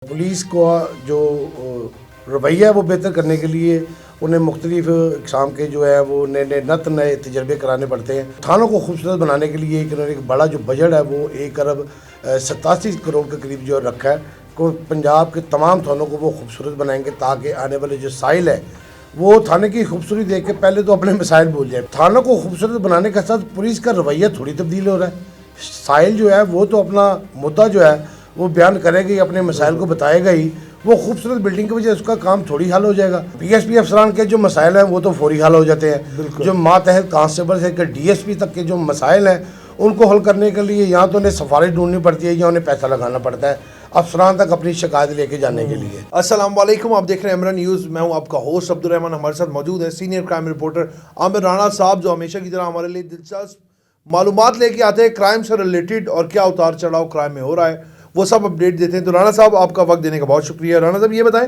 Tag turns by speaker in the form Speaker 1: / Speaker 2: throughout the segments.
Speaker 1: Police को जो रवैया है वो बेहतर करने के लिए उन्हें मुख्तलिफ इक़साम के जो है वो नए तजर्बे कराने पड़ते हैं। थानों को खूबसूरत बनाने के लिए इन्होंने एक बड़ा जो बजट है वो 1 अरब 87 करोड़ के करीब जो रखा है को पंजाब के तमाम थानों को वो खूबसूरत बनाएंगे ताकि आने वाले जो साहिल है वो थाने की खूबसूरती देख के पहले तो अपने मसाइल भूल जाए। थानों को खूबसूरत बनाने के साथ पुलिस का रवैया थोड़ी तब्दील हो रहा है। साहिल जो है वो तो अपना मुद्दा जो है वो बयान करेगा ही, अपने मसाइल को बताएगा ही। वो खूबसूरत बिल्डिंग की वजह से उसका काम थोड़ी हल हो जाएगा। पीएसपी अफसरान के जो मसाइल हैं वो तो फौरी हल हो जाते हैं। जो मातहत कांस्टेबल से डीएसपी तक के जो मसाइल हैं उनको हल करने के लिए या तो उन्हें सिफारिश ढूंढनी पड़ती है या उन्हें पैसा लगाना पड़ता है अफसरान तक अपनी शिकायत लेके जाने के लिए।
Speaker 2: अस्सलाम वालेकुम, आप देख रहे हैं इमरान न्यूज़। मैं हूं आपका होस्ट अब्दुल रहमान। हमारे साथ मौजूद है senior crime reporter Aamir Rana साहब, जो हमेशा की तरह हमारे लिए दिलचस्प मालूमात लेके आते हैं क्राइम से रिलेटेड और क्या उतार चढ़ाव क्राइम में हो रहा है वो सब अपडेट देते हैं। तो राणा साहब, आपका वक्त देने का बहुत शुक्रिया। राणा साहब, ये बताएं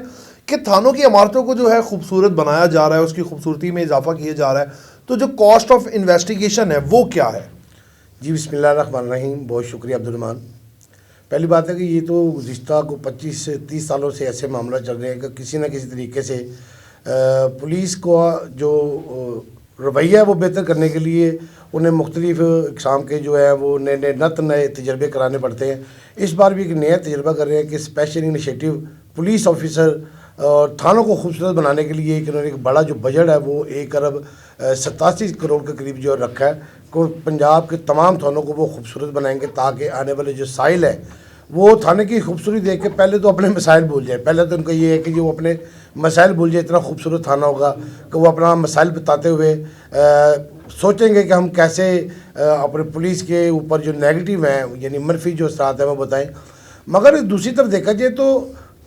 Speaker 2: कि थानों की इमारतों को जो है खूबसूरत बनाया जा रहा है, उसकी खूबसूरती में इजाफा किया जा रहा है, तो जो कॉस्ट ऑफ इन्वेस्टिगेशन है वो क्या है?
Speaker 1: जी बिस्मिल्लाहिर्रहमानिर्रहीम, बहुत शुक्रिया अब्दुल रहमान। पहली बात है कि ये तो गुज़िश्ता को 25 से 30 सालों से ऐसे मामला चल रहे हैं कि किसी न किसी तरीके से पुलिस को जो रवैया है वो बेहतर करने के लिए उन्हें मुख्तलिफ इक़साम के जो है वो नए तजर्बे कराने पड़ते हैं। इस बार भी एक नया तजर्बा कर रहे हैं कि स्पेशल इनिशिएटिव पुलिस ऑफिसर और थानों को खूबसूरत बनाने के लिए इन्होंने एक बड़ा जो बजट है वो 1 अरब 87 करोड़ के करीब जो रखा है को पंजाब के तमाम थानों को वो खूबसूरत बनाएंगे ताकि आने वाले जो साहिल है वो थाने की खूबसूरती देख के पहले तो अपने मसाइल भूल जाए। पहले तो उनका ये है कि जो अपने मसाइल भूल जाए, इतना खूबसूरत थाना होगा कि वो अपना मसाइल बताते हुए सोचेंगे कि हम कैसे अपने पुलिस के ऊपर जो नेगेटिव हैं यानी मनफी जो असरात हैं वो बताएं। मगर दूसरी तरफ देखा जाए तो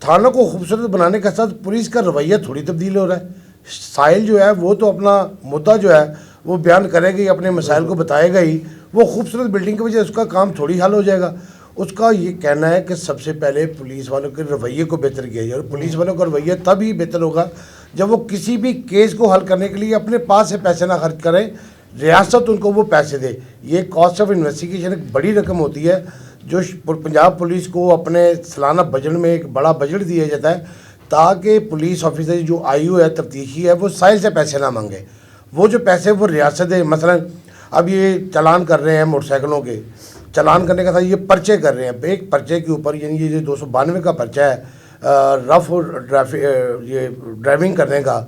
Speaker 1: थानों को खूबसूरत बनाने के साथ पुलिस का रवैया थोड़ी तब्दील हो रहा है। साहिल जो है वो तो अपना मुद्दा जो है वो बयान करेगा ही, अपने मसाइल को बताएगा ही। वो खूबसूरत बिल्डिंग की वजह से उसका काम थोड़ी हल हो जाएगा। उसका ये कहना है कि सबसे पहले पुलिस वालों के रवैये को बेहतर किया जाए और पुलिस वालों का रवैया तब ही बेहतर होगा जब वो किसी भी केस को हल करने के लिए अपने पास से पैसे ना खर्च करें, रियासत उनको वो पैसे दे। ये कॉस्ट ऑफ इन्वेस्टिगेशन एक बड़ी रकम होती है जो पंजाब पुलिस को अपने सालाना बजट में एक बड़ा बजट दिया जाता है ताकि पुलिस ऑफिसर जो आयु है तफ्तीशी है वो साहिल से पैसे ना मांगे। वो जो पैसे वो रियासत है, मसलन अब ये चालान कर रहे हैं मोटरसाइकिलों के, चालान करने का था ये पर्चे कर रहे हैं। एक पर्चे के ऊपर यानी ये जो 292 का पर्चा है रफ ये ड्राइविंग करने का,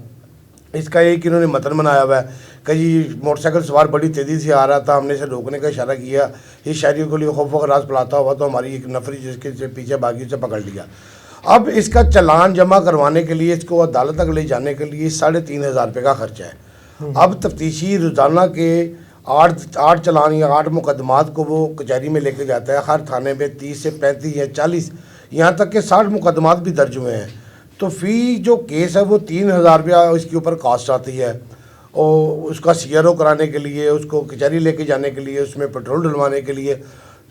Speaker 1: इसका एक इन्होंने मतन बनाया हुआ है कि जी मोटरसाइकिल सवार बड़ी तेज़ी से आ रहा था, हमने इसे रोकने का इशारा किया, इस शायरियों के लिए खौफ व राज फैलाता हुआ तो हमारी एक नफरी जिसके पीछे भागी उसे पकड़ लिया। अब इसका चालान जमा करवाने के लिए, इसको अदालत तक ले जाने के लिए 3500 रुपये का खर्चा है। अब तफ्तीशी रोज़ाना के 8 चालान या 8 मुकदमात को वो कचहरी में लेके जाता है। हर थाने में 30 से 35 या 40 यहाँ तक के 60 मुकदमात भी दर्ज हुए हैं। तो फ़ी जो केस है वो 3000 रुपया इसके ऊपर कास्ट आती है और उसका CRO कराने के लिए, उसको कचहरी लेके जाने के लिए, उसमें पेट्रोल डलवाने के लिए।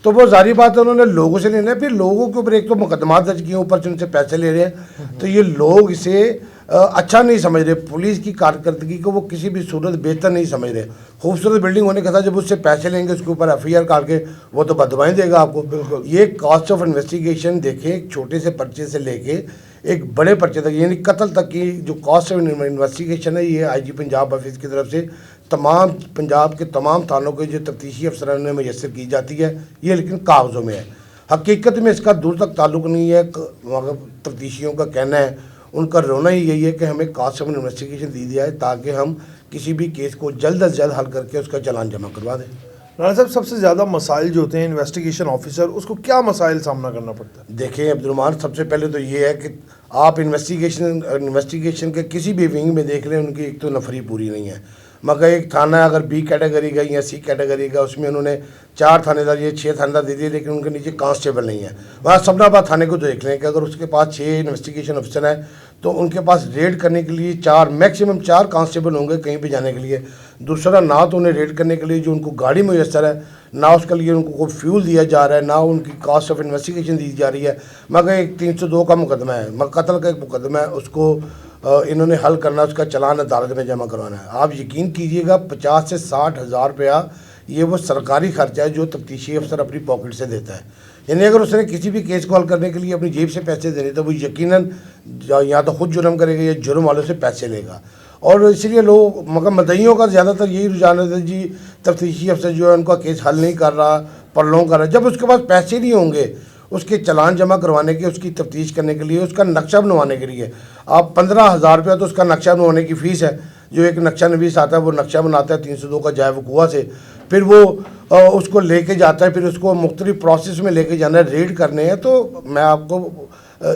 Speaker 1: तो वो जारी बात है उन्होंने लोगों से लेना है। फिर लोगों के ऊपर एक तो मुकदमा दर्ज किए, ऊपर से उनसे पैसे ले रहे हैं। तो ये लोग इसे अच्छा नहीं समझ रहे, पुलिस की कारकर्दगी को वो किसी भी सूरत बेहतर नहीं समझ रहे। खूबसूरत बिल्डिंग होने के साथ जब उससे पैसे लेंगे उसके ऊपर FIR काट के वो तो बदवाएं देगा आपको। ये कॉस्ट ऑफ इन्वेस्टिगेशन देखें, एक छोटे से पर्चे से लेके एक बड़े पर्चे तक यानी कत्ल तक की जो कॉस्ट ऑफ इन्वेस्टिगेशन है ये IG पंजाब ऑफिस की तरफ से तमाम पंजाब के तमाम थानों के जो तफ्तीशी अफसरान में मैसर की जाती है। ये लेकिन कागज़ों में है, हकीकत में इसका दूर तक ताल्लुक़ नहीं है। तफ्तीशियों का कहना है, उनका रोना ही यही है कि हमें कॉस्ट ऑफ इन्वेस्टिगेशन दी जाए ताकि हम किसी भी केस को जल्द अज जल्द हल करके उसका चालान जमा करवा दें।
Speaker 2: राणा साहब, सबसे ज़्यादा मसाइल जो होते हैं इन्वेस्टिगेशन ऑफिसर, उसको क्या मसाइल सामना करना पड़ता है?
Speaker 1: देखिए अब्दुल रहमान, सबसे पहले तो ये है कि आप इन्वेस्टिगेशन के किसी भी विंग में देख लें, उनकी एक तो नफरी पूरी नहीं है। मगर एक थाना अगर B कैटेगरी का या C कैटेगरी का, उसमें उन्होंने 4 थानेदार या 6 थानेदार दे दिए लेकिन उनके नीचे कांस्टेबल नहीं है। वहाँ सबनाबाद थाने को देख लें कि अगर उसके पास 6 इन्वेस्टिगेशन अफसर हैं तो उनके पास रेड करने के लिए 4 मैक्सिमम 4 कांस्टेबल होंगे कहीं पे जाने के लिए। दूसरा, ना तो उन्हें रेड करने के लिए जो उनको गाड़ी मुयसर है, ना उसके लिए उनको कोई फ्यूल दिया जा रहा है, ना उनकी कॉस्ट ऑफ इन्वेस्टिगेशन दी जा रही है। मगर एक 302 का मुकदमा है, मगर कत्ल का एक मुकदमा है, उसको इन्होंने हल करना, उसका चालान अदालत में जमा करवाना है। आप यकीन कीजिएगा 50 से 60 हज़ार रुपया ये वो सरकारी खर्चा है जो तफ्तीशी अफसर अपनी पॉकेट से देता है। यानी अगर उसने किसी भी केस को हल करने के लिए अपनी जेब से पैसे देने तो वो यकीनन या तो खुद जुर्म करेगा या जुर्म वालों से पैसे लेगा। और इसलिए लोग मगर मदइयों का ज़्यादातर यही रुझान है जी, तफ्तीशी अफसर जो है उनका केस हल नहीं कर रहा, प्रलोंग कर रहा। जब उसके पास पैसे नहीं होंगे उसके चालान जमा करवाने के, उसकी तफ्तीश करने के लिए, उसका नक्शा बनवाने के लिए, आप 15,000 रुपया तो उसका नक्शा बनवाने की फ़ीस है। जो एक नक्शा नवीस आता है वो नक्शा बनाता है 302 का जाए वकूआ से, फिर वो उसको लेके जाता है, फिर उसको मुख्तलिफ प्रोसेस में लेके जाना है, रेड करने हैं। तो मैं आपको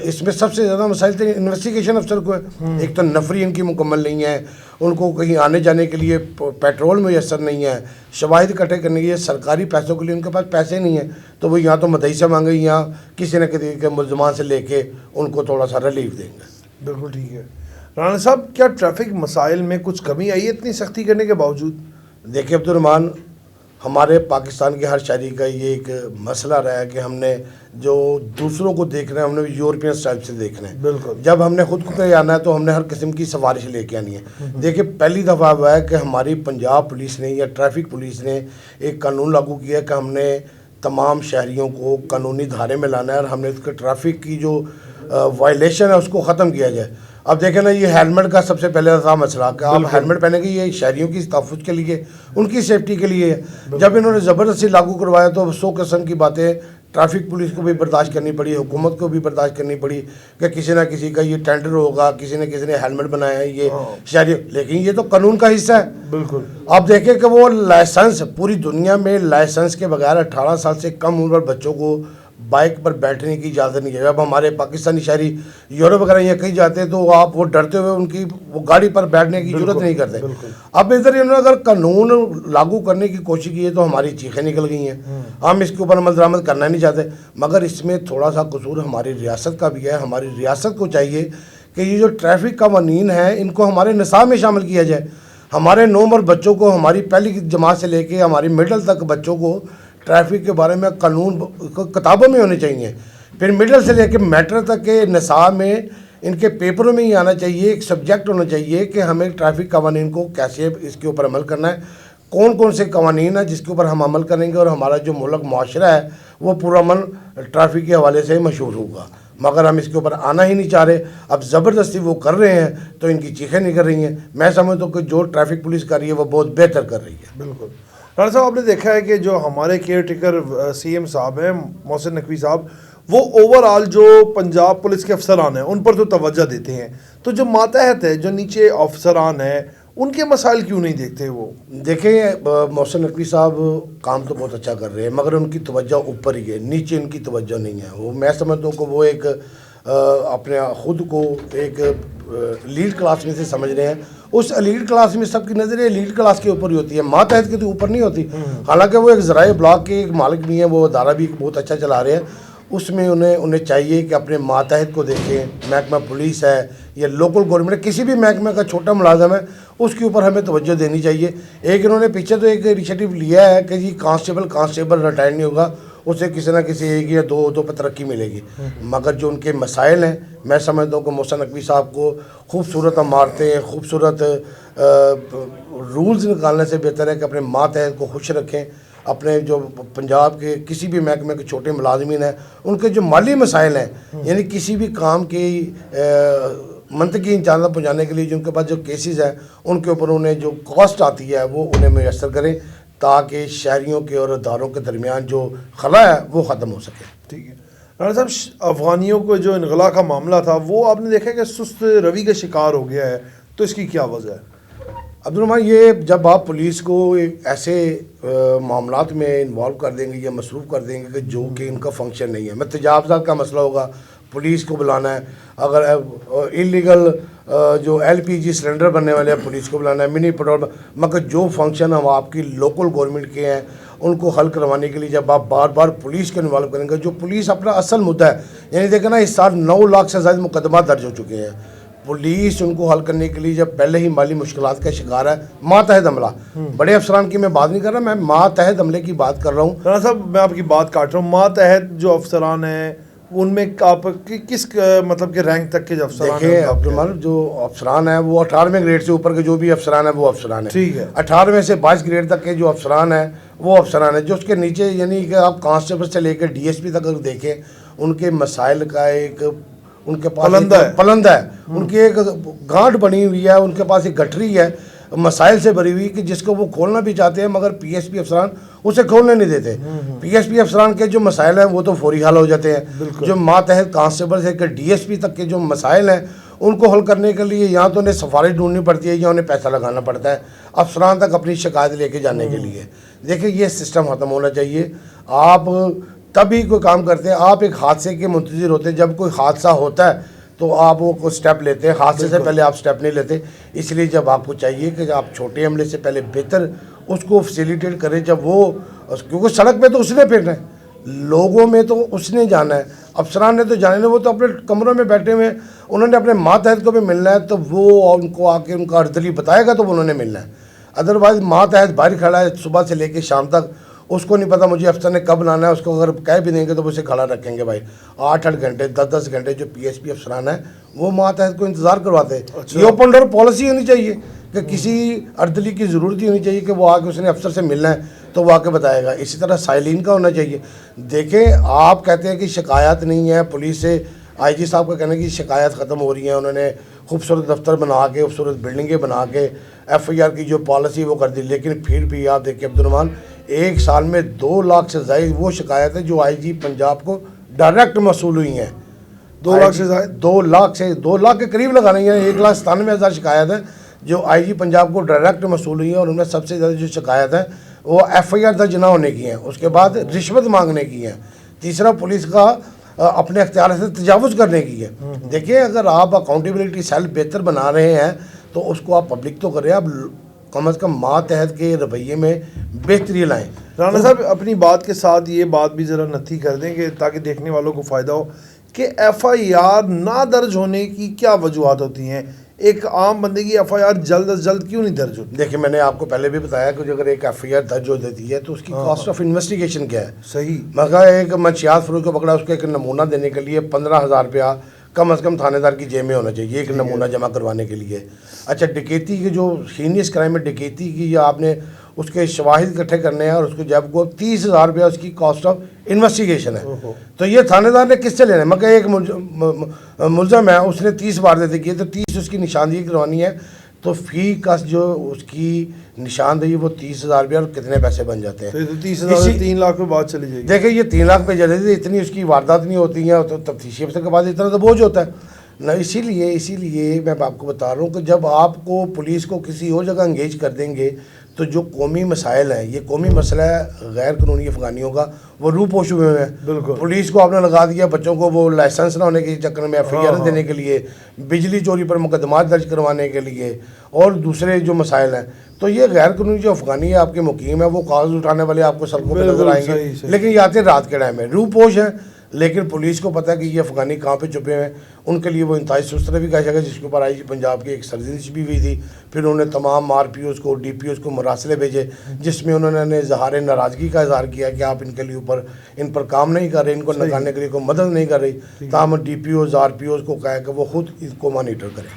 Speaker 1: इसमें सबसे ज़्यादा मसाइल तो इन्वेस्टिगेशन अफसर को है। एक तो नफरी इनकी मुकम्मल नहीं है, उनको कहीं आने जाने के लिए पेट्रोल मैसर नहीं है, शवाहिद इकट्ठे करने के लिए सरकारी पैसों के लिए उनके पास पैसे नहीं है, तो वो यहाँ तो मदई से मांगे या किसी न किसी के मुलजमान से लेके उनको थोड़ा सा रिलीफ देंगे।
Speaker 2: बिल्कुल ठीक है। राणा साहब, क्या ट्रैफिक मसाइल में कुछ कमी आई है इतनी सख्ती करने के बावजूद?
Speaker 1: देखिए अब्दुर्रहमान, हमारे पाकिस्तान के हर शहरी का ये एक मसला रहा है कि हमने जो दूसरों को देखना है हमने यूरोपियन स्टाइल से देखना है।
Speaker 2: बिल्कुल।
Speaker 1: जब हमने खुद को कहीं आना है तो हमने हर किस्म की सवारिश लेके आनी है। देखिए पहली दफ़ा हुआ है कि हमारी पंजाब पुलिस ने या ट्रैफिक पुलिस ने एक कानून लागू किया कि हमने तमाम शहरियों को कानूनी धारे में लाना है और हमने उसके ट्रैफिक की जो वायलेशन है उसको ख़त्म किया जाए। अब देखें ना, ये हेलमेट का सबसे पहले था मसला कि आप हेलमेट पहनेंगे, ये शहरियों की तहफ़्फ़ुज़ के लिए, उनकी सेफ्टी के लिए है। जब इन्होंने ज़बरदस्ती लागू करवाया तो 100 किस्म की बातें ट्रैफिक पुलिस को भी बर्दाश्त करनी पड़ी, हुकूमत को भी बर्दाश्त करनी पड़ी कि किसी ना किसी का ये टेंडर होगा, किसी न किसी ने हेलमेट बनाया है ये शहरी, लेकिन ये तो कानून का हिस्सा है।
Speaker 2: बिल्कुल।
Speaker 1: आप देखें कि वो लाइसेंस, पूरी दुनिया में लाइसेंस के बगैर 18 साल से कम उम्र बच्चों को बाइक पर बैठने की इजाज़त नहीं है। अब हमारे पाकिस्तानी शहरी यूरोप वगैरह यहाँ कहीं जाते हैं तो आप वो डरते हुए उनकी वो गाड़ी पर बैठने की जरूरत नहीं करते। अब इधर इन्होंने अगर कानून लागू करने की कोशिश की है तो हमारी चीखें निकल गई हैं। हम इसके ऊपर अमल दरामद करना नहीं चाहते, मगर इसमें थोड़ा सा कसूर हमारी रियासत का भी है। हमारी रियासत को चाहिए कि ये जो ट्रैफिक कवानीन है इनको हमारे निसाब में शामिल किया जाए। हमारे 9 उम्र बच्चों को, हमारी पहली जमात से लेके हमारी मिडिल तक बच्चों को ट्रैफिक के बारे में कानून किताबों में होने चाहिए, फिर मिडिल से लेकर मैट्रिक तक के निसाब में इनके पेपरों में ही आना चाहिए। एक सब्जेक्ट होना चाहिए कि हमें ट्रैफिक कवानीन को कैसे इसके ऊपर अमल करना है, कौन कौन से कवानीन है जिसके ऊपर हम अमल करेंगे और हमारा जो मुल्क माशरा है वो पूरा अमन ट्रैफिक के हवाले से मशहूर होगा। मगर हम इसके ऊपर आना ही नहीं चाह रहे। अब ज़बरदस्ती वो कर रहे हैं तो इनकी चीखें नहीं कर रही हैं। मैं समझता हूँ कि जो ट्रैफिक पुलिस कर रही है वो बहुत बेहतर कर रही है।
Speaker 2: बिल्कुल। राणा साहब, आपने देखा है कि जो हमारे केयर टेकर सीएम साहब हैं मोहसिन नकवी साहब, वो ओवरऑल जो पंजाब पुलिस के अफसरान हैं उन पर तो तवज्जो देते हैं, तो जो मातहत है, जो नीचे अफसरान हैं, उनके मसाइल क्यों नहीं देखते वो?
Speaker 1: देखें, मोहसिन नकवी साहब काम तो बहुत अच्छा कर रहे हैं मगर उनकी तवज्जो ऊपर ही है, नीचे उनकी तवज्जो नहीं है। वो मैं समझता हूँ कि वो एक अपने ख़ुद को एक लीड क्लास में से समझ रहे हैं। उस लीड क्लास में सबकी नज़रें लीड क्लास के ऊपर ही होती है, मातहत के तो ऊपर नहीं होती। हालांकि वो एक ज़राए ब्लॉक के एक मालिक भी हैं, वो अदारा भी बहुत अच्छा चला रहे हैं। उसमें उन्हें चाहिए कि अपने मातहत को देखें। महकमा पुलिस है या लोकल गवर्नमेंट, किसी भी महकमे का छोटा मुलाजम है उसके ऊपर हमें तवज्जो देनी चाहिए। एक इन्होंने पीछे तो एक इनिशिएटिव लिया है कि जी कांस्टेबल रिटायर नहीं होगा, उसे किसी ना किसी एक या दो पर तरक्की मिलेगी। मगर जो उनके मसाइल हैं, मैं समझता हूँ कि मोहसिन नकवी साहब को खूबसूरत इमारतें, खूबसूरत रूल्स निकालने से बेहतर है कि अपने मातहत को खुश रखें। अपने जो पंजाब के किसी भी महकमे के छोटे मुलाजमीन हैं उनके जो माली मसाइल हैं, यानी किसी भी काम की मंतकी इंतजाम पहुँचाने के लिए जो उनके पास जो केसेस हैं उनके ऊपर उन्हें जो कॉस्ट आती है वो उन्हें मैसर करें ताकि शहरियों के और अदारों के दरमियान जो खला है वो ख़त्म हो सके।
Speaker 2: ठीक है। राणा साहब, अफ़गानियों को जो इनगला का मामला था वो आपने देखा कि सुस्त रवि का शिकार हो गया है, तो इसकी क्या वजह है?
Speaker 1: अब्दुर्रहमान, ये जब आप पुलिस को एक ऐसे मामलात में इन्वॉल्व कर देंगे या मसरूफ़ कर देंगे कि जो कि इनका फंक्शन नहीं है, मैं तजावज़ात का मसला होगा, पुलिस को बुलाना है, अगर इलीगल जो LPG सिलेंडर बनने वाले हैं पुलिस को बुलाना है, मिनी पेट्रोल, मगर जो फंक्शन हम आपकी लोकल गवर्नमेंट के हैं उनको हल करवाने के लिए जब आप बार बार पुलिस को इन्वॉल्व करेंगे, जो पुलिस अपना असल मुद्दा है, यानी देखा ना इस साल 9 लाख से ज़्यादा मुकदमा दर्ज हो चुके हैं, पुलिस उनको हल करने के लिए जब पहले ही माली मुश्किलात का शिकार है, मातहत हमला, बड़े अफसरान की मैं बात नहीं कर रहा, मैं मातहत हमले की बात कर रहा हूँ।
Speaker 2: राणा साहब, मैं आपकी बात काट रहा हूँ, मातहत जो अफसरान हैं उनमें आप किस मतलब के रैंक तक के जो अफसरान हैं,
Speaker 1: देखिए
Speaker 2: उनका आप
Speaker 1: अब्दुल
Speaker 2: क्या-
Speaker 1: मालिक, जो अफसरान है वो 18वें ग्रेड से ऊपर के जो भी अफसरान है वो अफसरान है।
Speaker 2: ठीक है।
Speaker 1: 18वें से 22 ग्रेड तक के जो अफसरान है वो अफसरान है। जो उसके नीचे यानी कि आप कांस्टेबल से लेकर डीएसपी तक अगर देखें, उनके मसाइल का एक उनके पास
Speaker 2: पलंदा
Speaker 1: एक
Speaker 2: है।
Speaker 1: पलंदा है, उनकी एक गांठ बनी हुई है, उनके पास एक गठरी है मसाइल से भरी हुई कि जिसको वो खोलना भी चाहते हैं मगर पीएसपी अफसरान उसे खोलने नहीं देते। पीएसपी अफसरान के जो मसाइल हैं वो तो फौरी हल हो जाते हैं। जो मातहत कांस्टेबल से डीएसपी तक के जो मसाइल हैं उनको हल करने के लिए या तो उन्हें सिफारिश ढूंढनी पड़ती है या उन्हें पैसा लगाना पड़ता है अफसरान तक अपनी शिकायत लेके जाने के लिए। देखिए ये सिस्टम ख़त्म होना चाहिए। आप तभी कोई काम करते हैं, आप एक हादसे के मुंतज़िर होते हैं। जब कोई हादसा होता है तो आप वो कोई स्टेप लेते हैं, हादसे से पहले आप स्टेप नहीं लेते। इसलिए जब आपको चाहिए कि आप छोटे हमले से पहले बेहतर उसको फैसिलिटेट करें। जब वो, क्योंकि सड़क पे तो उसने फिरना है, लोगों में तो उसने जाना है, अफसरान ने तो जाना है, वो तो अपने कमरों में बैठे हुए हैं, उन्होंने अपने मातहत को भी मिलना है तो वो उनको आके उनका अर्दली बताएगा तो उन्होंने मिलना है। अदरवाइज मातहत बाहर खड़ा है सुबह से लेकर शाम तक, उसको नहीं पता मुझे अफसर ने कब लाना है, उसको अगर कह भी देंगे तो वो उसे खड़ा रखेंगे भाई 8-8 घंटे 10-10 घंटे। जो पीएसपी अफसरान है वो मातहत को इंतज़ार करवाते हैं। ये ओपन डोर पॉलिसी होनी चाहिए कि किसी अर्दली की ज़रूरत ही होनी चाहिए कि वो आके उसने अफसर से मिलना है तो वो आके बताएगा। इसी तरह साइलिन का होना चाहिए। देखें, आप कहते हैं कि शिकायत नहीं है पुलिस से, आईजी साहब का कहना है कि शिकायत ख़त्म हो रही है, उन्होंने खूबसूरत दफ्तर बना के खूबसूरत बिल्डिंगें बना के एफआईआर की जो पॉलिसी वो कर दी। लेकिन फिर भी आप देखिए अब्दुलरहमान, एक साल में 2 लाख से ज़ायद वो शिकायत है जो आईजी पंजाब को डायरेक्ट मसूल हुई हैं।
Speaker 2: 2 लाख से ज़्यादा
Speaker 1: 2 लाख के करीब लगा रही है। 1,97,000 शिकायत है जो आईजी पंजाब को डायरेक्ट मसूल हुई है। और उनमें सबसे ज़्यादा जो शिकायत है वो एफआईआर दर्ज ना होने की है, उसके बाद रिश्वत मांगने की है, तीसरा पुलिस का अपने अख्तियार से तजावुज़ करने की है। देखिए, अगर आप अकाउंटेबिलिटी सेल बेहतर बना रहे हैं तो उसको आप पब्लिक तो करें, आप कम से कम मातहत के रवैये में बेहतरी लाएँ।
Speaker 2: राणा साहब अपनी बात के साथ ये बात भी ज़रा नथी कर दें कि ताकि देखने वालों को फ़ायदा हो कि एफआईआर ना दर्ज होने की क्या वजूहत होती हैं। एक आम बंदे की एफआईआर जल्द अज जल्द क्यों नहीं दर्ज होती?
Speaker 1: देखिए, मैंने आपको पहले भी बताया कि अगर एक एफआईआर दर्ज हो जाती है तो उसकी कॉस्ट ऑफ इन्वेस्टिगेशन क्या है।
Speaker 2: सही।
Speaker 1: मगर एक मंशियात फरोख को पकड़ा, उसको एक नमूना देने के लिए 15,000 रुपया कम से कम थानेदार की जेब में होना चाहिए एक नमूना जमा करवाने के लिए। अच्छा, डकैती की जो सीनियस क्राइम है डकैती की, या आपने उसके शवाहिद इकट्ठे करने हैं और उसको जब को 30,000 रुपया उसकी कॉस्ट ऑफ इन्वेस्टिगेशन है। तो ये थानेदार ने किससे लेना है? मगर एक मुलजम है, उसने 30 वारदातें की तो 30 उसकी निशानदेही करवानी है, तो फी का जो उसकी निशानदेही वो 30,000 रुपया, और कितने पैसे बन जाते हैं?
Speaker 2: तो 30,000 से 3 लाख पे बात चली जाएगी।
Speaker 1: देखिए, ये 3 लाख पे चले थे, इतनी उसकी वारदात नहीं होती हैं तो तफ्तीशी अफसर के बाद इतना तो बोझ होता है ना। इसीलिए मैं आपको बता रहा हूँ कि जब आपको पुलिस को किसी और जगह इंगेज कर देंगे तो जो कौमी मसाइल हैं, ये कौमी मसला है गैर कानूनी अफगानियों का, वो रूपोश हुए हैं।
Speaker 2: बिल्कुल।
Speaker 1: पुलिस को आपने लगा दिया बच्चों को वो लाइसेंस ना होने के चक्कर में एफआईआर देने के लिए, बिजली चोरी पर मुकदमा दर्ज करवाने के लिए, और दूसरे जो मसाइल हैं। तो ये गैर कानूनी जो अफगानी है आपके मुकीम है, वो कागज उठाने वाले आपको सड़कों पर नजर आएंगे, लेकिन ये आते हैं रात के टाइम में, रूपोश हैं। लेकिन पुलिस को पता है कि ये अफगानी कहाँ पे छुपे हैं, उनके लिए वो इंतहाई सुस्त भी कहा जाएगा, जिसके ऊपर आईजी पंजाब की एक सर्जिश भी हुई थी। फिर उन्होंने तमाम आरपीओस को, डीपीओस को मरासले भेजे जिसमें उन्होंने इजहार नाराज़गी का इजहार किया कि आप इनके लिए इन पर काम नहीं कर रहे, इनको निकालने के लिए कोई मदद नहीं कर रही। ताम डीपीओस आरपीओस को कहा कि वो खुद इसको मॉनिटर करें।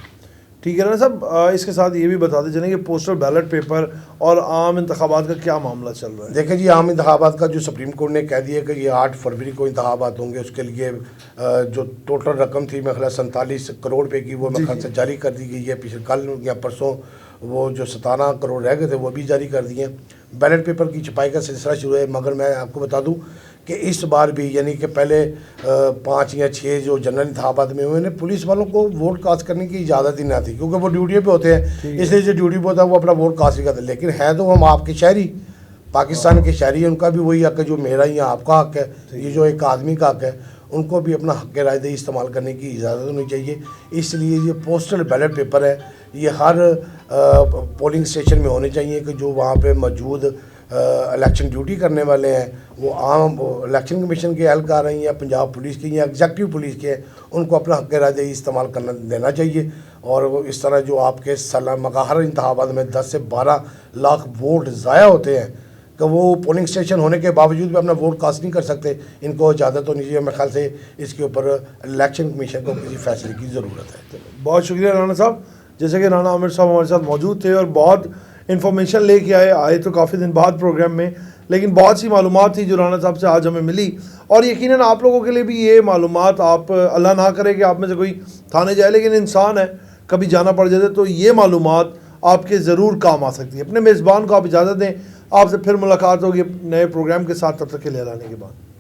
Speaker 2: ठीक है ना साहब, इसके साथ ये भी बताते चलें कि पोस्टल बैलेट पेपर और आम इंतखाबात का क्या मामला चल रहा है?
Speaker 1: देखिए जी, आम इंतखाबात का जो सुप्रीम कोर्ट ने कह दिया कि ये 8 फरवरी को इंतखाबात होंगे, उसके लिए जो टोटल रकम थी मेरे ख्याल 47 करोड़ रुपए की, वो मेरे ख्याल से जारी कर दी गई है। पिछले कल या परसों वो जो 17 करोड़ रह गए थे वो भी जारी कर दिए। बैलेट पेपर की छपाई का सिलसिला शुरू है। मगर मैं आपको बता दूं कि इस बार भी, यानी कि पहले 5 या 6 जो जनरल इंतखाबात में हुए हैं, पुलिस वालों को वोट कास्ट करने की इजाज़त ही नहीं आती, क्योंकि वो ड्यूटी पे होते हैं। इसलिए जो ड्यूटी पे होता है वो अपना वोट कास्ट नहीं करते। लेकिन है तो हम आपके शहरी, पाकिस्तान के शहरी, उनका भी वही हक है जो मेरा या आपका हक है, ये जो एक आदमी का हक है, उनको भी अपना हक रायदही इस्तेमाल करने की इजाज़त होनी चाहिए। इसलिए ये पोस्टल बैलेट पेपर है, ये हर पोलिंग स्टेशन में होने चाहिए कि जो वहाँ पे मौजूद इलेक्शन ड्यूटी करने वाले हैं, वो आम इलेक्शन कमीशन के एहलकार हैं या पंजाब पुलिस के या एग्जेक्टिव पुलिस के हैं, उनको अपना हक रायदही इस्तेमाल करना देना चाहिए। और वो इस तरह जो आपके हर इंतखाबात में 10 से 12 लाख वोट ज़ाया होते हैं, कि वो पोलिंग स्टेशन होने के बावजूद भी अपना वोट कास्ट नहीं कर सकते, इनको इजाज़त होनी चाहिए। मेरे ख्याल से इसके ऊपर इलेक्शन कमीशन को किसी फैसले की ज़रूरत है।
Speaker 2: बहुत शुक्रिया राणा साहब। जैसे कि राणा आमिर साहब हमारे साथ मौजूद थे और बहुत इन्फॉर्मेशन लेके आए तो काफ़ी दिन बाद प्रोग्राम में, लेकिन बहुत सी मालूमात थी जो राणा साहब से आज हमें मिली। और यकीनन आप लोगों के लिए भी ये मालूमात, आप अल्लाह ना करे कि आप में से कोई थाने जाए, लेकिन इंसान है, कभी जाना पड़ जाए तो ये मालूमात आपके ज़रूर काम आ सकती है। अपने मेज़बान को आप इजाज़त दें, आपसे फिर मुलाकात होगी नए प्रोग्राम के साथ, तब तक के लिए अल्लाह ने के बाद।